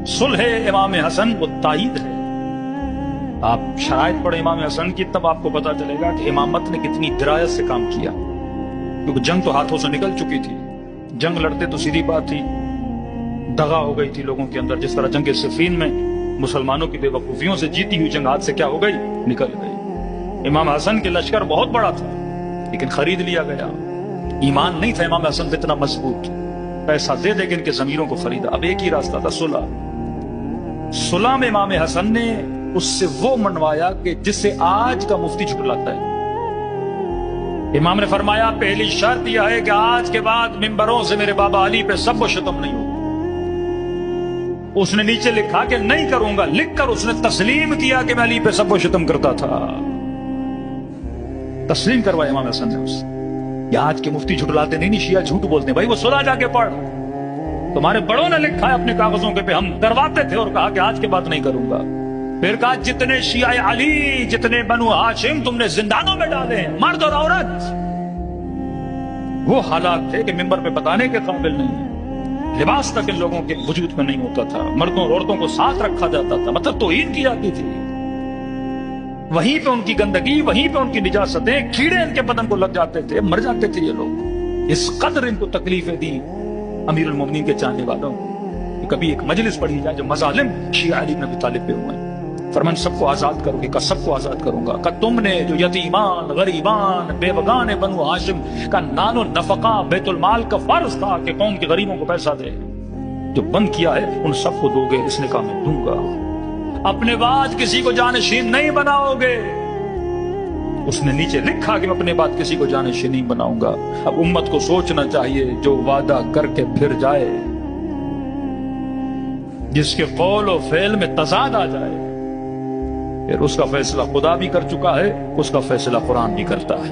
सुलह इमाम हसन वो ताईद है। आप शराइत पढ़े इमाम हसन की, तब आपको पता चलेगा कि इमामत ने कितनी दरायत से काम किया, क्योंकि जंग तो हाथों से निकल चुकी थी। जंग लड़ते तो सीधी बात थी, दगा हो गई थी लोगों के अंदर। जिस तरह जंग सिफीन में मुसलमानों की बेवकूफियों से जीती हुई जंग हाथ से क्या हो गई, निकल गई। इमाम हसन के लश्कर बहुत बड़ा था, लेकिन खरीद लिया गया। ईमान नहीं था इमाम हसन पे इतना मजबूत, पैसा दे दे के इनके जमीरों को खरीदा। अब एक ही रास्ता था, सुलह। सुलह में इमाम हसन ने उससे वो मनवाया कि जिससे आज का मुफ्ती झुठलाता है। इमाम ने फरमाया पहली शर्त यह है कि आज के बाद मिंबरों से मेरे बाबा अली पे सब शतम नहीं होगा। उसने नीचे लिखा कि नहीं करूंगा, लिख कर उसने तस्लीम किया कि मैं अली पे सब शतम करता था। तस्लीम करवाया इमाम हसन ने उससे। आज के मुफ्ती झुठलाते नहीं, शिया झूठ बोलते। भाई वो सुलह जाके पढ़, तुम्हारे बड़ों ने लिखा है अपने कागजों के पे, हम करवाते थे और कहा कि आज के बाद नहीं करूंगा। फिर कहा जितने शिया अली, जितने बनु हाशिम तुमने जिंदानों में डाले, मर्द और औरत। वो हालात थे कि मिंबर पे बताने के काबिल नहीं है। लिबास तक इन लोगों के वजूद में नहीं होता था, मर्दों और औरतों को साथ रखा जाता था, मतलब तौहीन की जाती थी। वहीं पे उनकी गंदगी, वहीं पे उनकी निजासतें, कीड़े इनके बदन को लग जाते थे, मर जाते थे ये लोग। इस कदर इनको तकलीफें दी अमीरुल मोमिनीन के चाहने वालों को। कभी एक मजलिस पढ़ी जाए जो मजालिम शिया अली इब्न अबी तालिब पे हुए, फरमान सबको आजाद करोगे का, सबको आजाद करूंगा का। तुमने जो यतीमान, गरीबान, बेवगान बनु हाशिम का नानो नफका बैतुल माल का फर्ज था कि कौम के गरीबों को पैसा दे, जो बंद किया है उन सबको दोगे, इसने कहा मैं दूंगा। अपने बाद किसी को जानशीन नहीं बनाओगे। उसने नीचे लिखा कि मैं अपने बाद किसी को जानशीन नहीं बनाऊंगा। अब उम्मत को सोचना चाहिए, जो वादा करके फिर जाए, जिसके कौल और फेल में तजाद आ जाए, फिर उसका फैसला खुदा भी कर चुका है, उसका फैसला कुरान भी करता है।